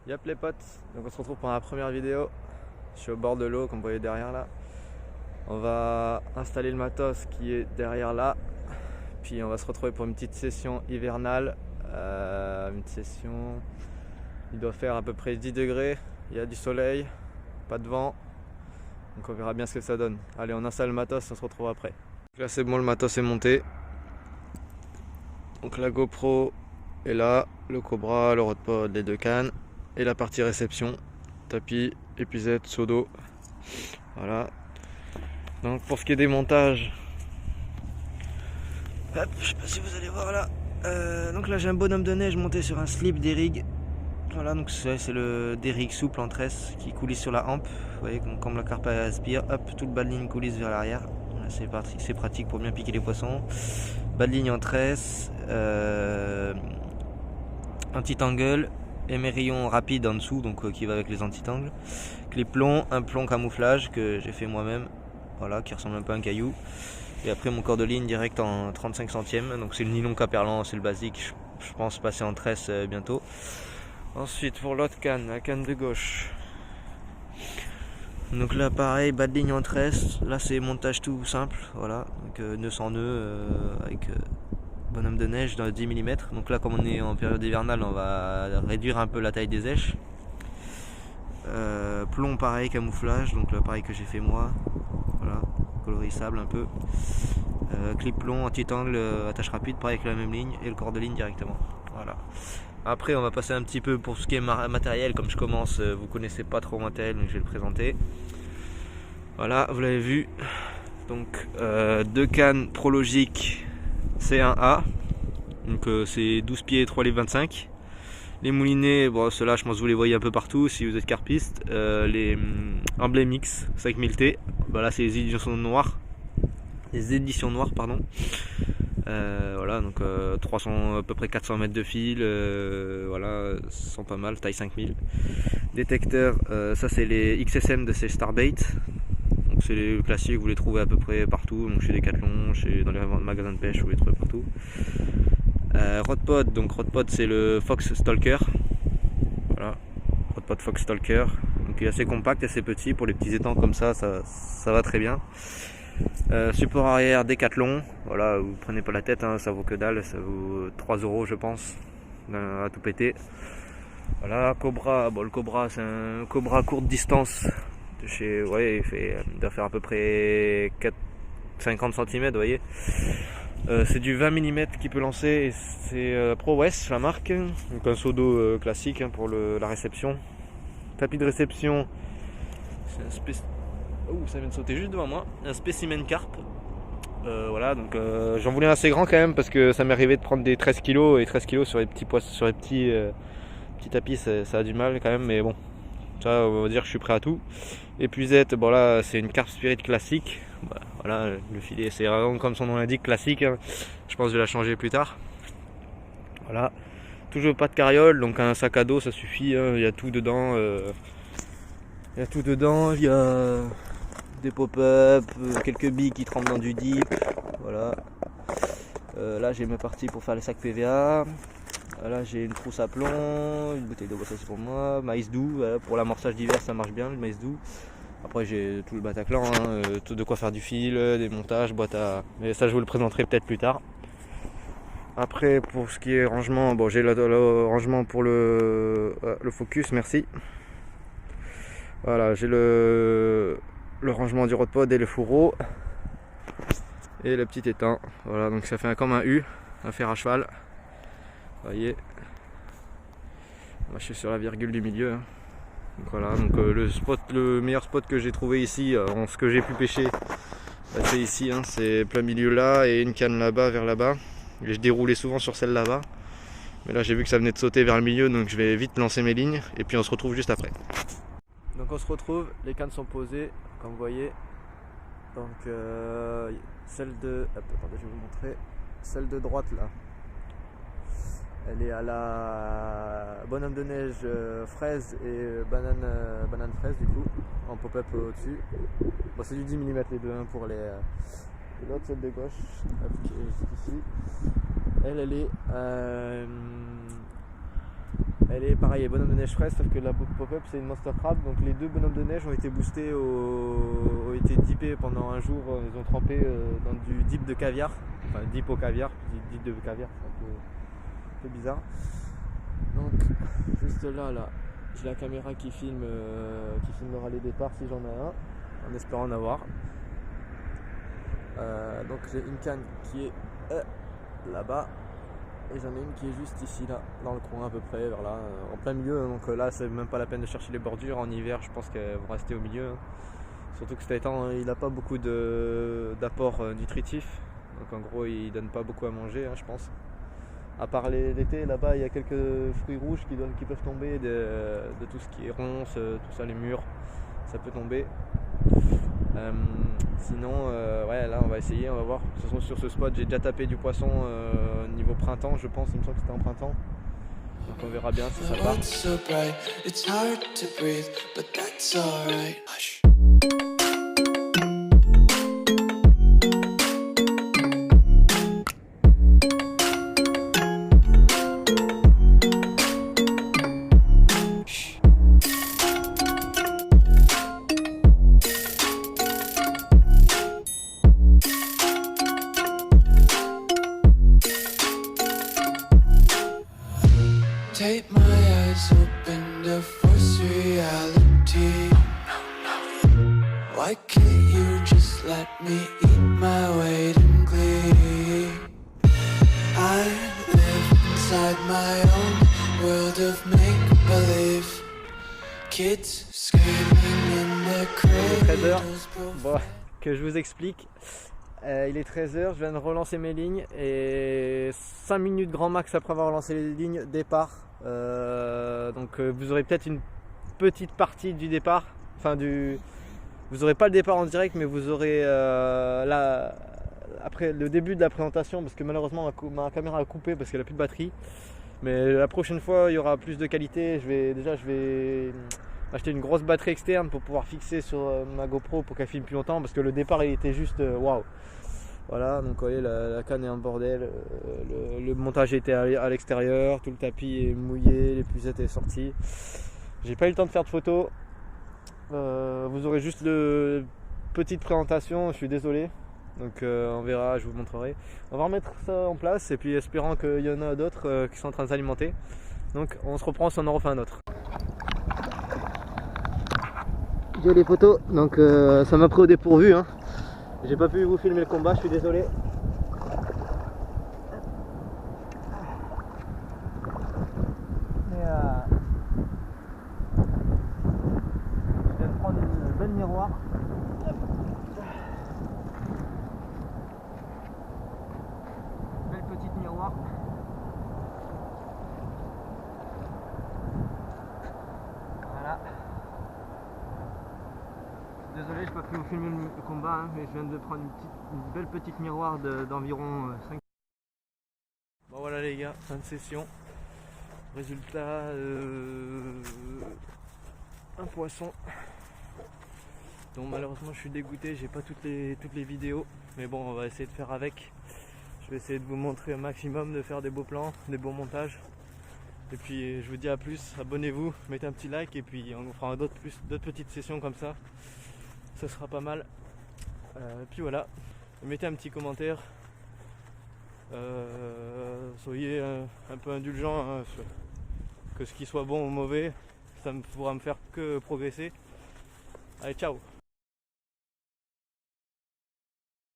Yep les potes, donc on se retrouve pour la première vidéo. Je suis au bord de l'eau comme vous voyez derrière là. On va installer le matos qui est derrière là. Puis on va se retrouver pour une petite session hivernale. Une session, il doit faire à peu près 10 degrés. Il y a du soleil, pas de vent. Donc on verra bien ce que ça donne. Allez, on installe le matos, on se retrouve après. Donc là c'est bon, le matos est monté. Donc la GoPro est là, le Cobra, le Rodpod, les deux cannes. Et la partie réception, tapis, épuisette, seau d'eau. Voilà. Donc pour ce qui est des montages, hop, je sais pas si vous allez voir là. Donc là j'ai un bonhomme de neige monté sur un slip d'Erig. Voilà, donc c'est le d'Erig souple en tresse qui coulisse sur la hampe. Vous voyez comme la carpe aspire, hop, toute bas de ligne coulisse vers l'arrière. C'est pratique pour bien piquer les poissons. Bas de ligne en tresse, anti-tangle. Émerillon rapide en dessous, donc qui va avec les anti-tangles. Clip long, un plomb camouflage que j'ai fait moi-même, voilà, qui ressemble un peu à un caillou. Et après mon corps de ligne direct en 35 centièmes, donc c'est le nylon caperlan, c'est le basique. Je pense passer en tresse bientôt. Ensuite pour l'autre canne, la canne de gauche. Donc là pareil, bas de ligne en tresse. Là c'est montage tout simple, voilà. Donc nœud sans nœud avec bonhomme de neige dans 10 mm. Donc là comme on est en période hivernale, on va réduire un peu la taille des èches. Plomb pareil, camouflage, donc là pareil que j'ai fait moi. Voilà, colorissable un peu. Clip plomb, anti-tangle, attache rapide, pareil avec la même ligne et le corps de ligne directement. Voilà. Après on va passer un petit peu pour ce qui est matériel, comme je commence, vous connaissez pas trop mon matériel, donc je vais le présenter. Voilà, vous l'avez vu. Donc deux cannes Prologic C1A, donc c'est 12 pieds 3 livres 25. Les moulinets, bon ceux-là je pense que vous les voyez un peu partout si vous êtes carpiste. Les Emblemix 5000T, bah là c'est les éditions noires. Pardon. Voilà, donc 300, à peu près 400 mètres de fil, voilà, sont pas mal, taille 5000. Détecteurs, ça c'est les XSM de ces Starbait. Donc c'est les classiques, vous les trouvez à peu près partout, donc chez Decathlon, dans les magasins de pêche, vous les trouvez partout. Rodpod, donc Rodpod c'est le Fox Stalker. Voilà, Rodpod Fox Stalker. Donc il est assez compact, assez petit pour les petits étangs comme ça va très bien. Support arrière Decathlon, voilà, vous prenez pas la tête, hein, ça vaut que dalle, ça vaut 3 € je pense, à tout péter. Voilà, Cobra, bon le Cobra c'est un Cobra courte distance de chez, ouais, il doit faire à peu près 50 cm, vous voyez. C'est du 20 mm qui peut lancer et c'est ProWest la marque, donc un seau d'eau classique hein, pour la réception. Tapis de réception, c'est un ça vient de sauter juste devant moi, un spécimen carpe. Voilà, donc j'en voulais un assez grand quand même parce que ça m'est arrivé de prendre des 13 kg et 13 kg sur les petits poissons, sur les petits tapis, ça a du mal quand même, mais bon, ça on va dire que je suis prêt à tout. Épuisette, bon là c'est une carpe spirit classique. Bah, voilà, le filet c'est vraiment comme son nom l'indique, classique, hein. Je pense que je vais la changer plus tard. Voilà, toujours pas de carriole, donc un sac à dos ça suffit, hein. Il y a tout dedans, il y a des pop-up, quelques billes qui trempent dans du dip, voilà. Là j'ai ma partie pour faire les sacs PVA. Là j'ai une trousse à plomb, une bouteille d'eau, ça c'est pour moi, maïs doux, voilà, pour l'amorçage d'hiver ça marche bien le maïs doux. Après j'ai tout le Bataclan, hein, tout de quoi faire du fil, des montages, boîte à... Mais ça je vous le présenterai peut-être plus tard. Après pour ce qui est rangement, bon j'ai le rangement pour le focus, merci. Voilà, j'ai le rangement du Rodpod et le fourreau. Et le petit étang. Voilà, donc ça fait comme un U, un fer à cheval. Vous voyez. Moi, je suis sur la virgule du milieu. Hein. Donc voilà, donc le meilleur spot que j'ai trouvé ici, en ce que j'ai pu pêcher, bah, c'est ici, hein, c'est plein milieu là et une canne là-bas vers là-bas. Et je déroulais souvent sur celle là-bas. Mais là j'ai vu que ça venait de sauter vers le milieu, donc je vais vite lancer mes lignes et puis on se retrouve juste après. Donc on se retrouve, les cannes sont posées, comme vous voyez. Donc celle de... attendez, je vais vous montrer. Celle de droite là. Elle est à la bonhomme de neige fraise et banane fraise du coup, en pop-up au-dessus. Bon, c'est du 10 mm les deux, hein, pour les... Et l'autre, celle de gauche, qui est juste ici. Elle est Elle est pareil, bonhomme de neige fraise, sauf que la pop-up c'est une Monster Crab. Donc les deux bonhommes de neige ont été boostés, ont été dippés pendant un jour. Ils ont trempé dans du dip de caviar. Enfin dip au caviar, dip de caviar, c'est un peu bizarre. Donc juste là, j'ai la caméra qui filmera les départs si j'en ai un, en espérant en avoir. Donc j'ai une canne qui est là-bas. Et j'en ai une qui est juste ici, là, dans le coin à peu près, vers là, en plein milieu. Donc là, c'est même pas la peine de chercher les bordures. En hiver, je pense qu'elles vont rester au milieu. Surtout que cet étang, il n'a pas beaucoup d'apport nutritif. Donc en gros, il donne pas beaucoup à manger, je pense. À part l'été, là-bas, il y a quelques fruits rouges qui peuvent tomber de tout ce qui est ronces, tout ça, les murs. Ça peut tomber. Sinon, ouais, là on va essayer, on va voir. De toute façon, sur ce spot, j'ai déjà tapé du poisson niveau printemps, je pense. Il me semble que c'était en printemps. Donc on verra bien si ça part. Take my eyes open to force reality. Why can't you just let me eat my weight in glee? I live inside my own world of make-believe. Kids screaming in their cradles. Bon, que je vous explique. Il est 13h, je viens de relancer mes lignes et 5 minutes grand max après avoir relancé les lignes, départ. Donc vous aurez peut-être une petite partie du départ, vous n'aurez pas le départ en direct, mais vous aurez après le début de la présentation, parce que malheureusement ma caméra a coupé parce qu'elle n'a plus de batterie. Mais la prochaine fois il y aura plus de qualité. Je vais acheter une grosse batterie externe pour pouvoir fixer sur ma GoPro pour qu'elle filme plus longtemps, parce que le départ il était juste waouh. Voilà, donc vous voyez la canne est en bordel, le montage était à l'extérieur, tout le tapis est mouillé, les pucettes est sorties. J'ai pas eu le temps de faire de photos. Vous aurez juste le petite présentation, je suis désolé. Donc on verra, je vous montrerai. On va remettre ça en place et puis espérant qu'il y en a d'autres qui sont en train de s'alimenter. Donc on se reprend si on en refait un autre. J'ai les photos, donc ça m'a pris au dépourvu. J'ai pas pu vous filmer le combat, je suis désolé. Mais je viens de prendre une belle miroir. Belle petite miroir. Voilà. Désolé, je n'ai pas pu vous filmer le combat, mais je viens de prendre une belle petite miroir d'environ 5. Bon voilà les gars, fin de session. Résultat, un poisson. Donc malheureusement je suis dégoûté, j'ai pas toutes les vidéos. Mais bon, on va essayer de faire avec. Je vais essayer de vous montrer un maximum, de faire des beaux plans, des beaux montages. Et puis je vous dis à plus, abonnez-vous, mettez un petit like et puis on fera d'autres petites sessions comme ça. Ce sera pas mal. Puis voilà, mettez un petit commentaire. Soyez un peu indulgents, que ce qui soit bon ou mauvais, ça ne pourra me faire que progresser. Allez, ciao!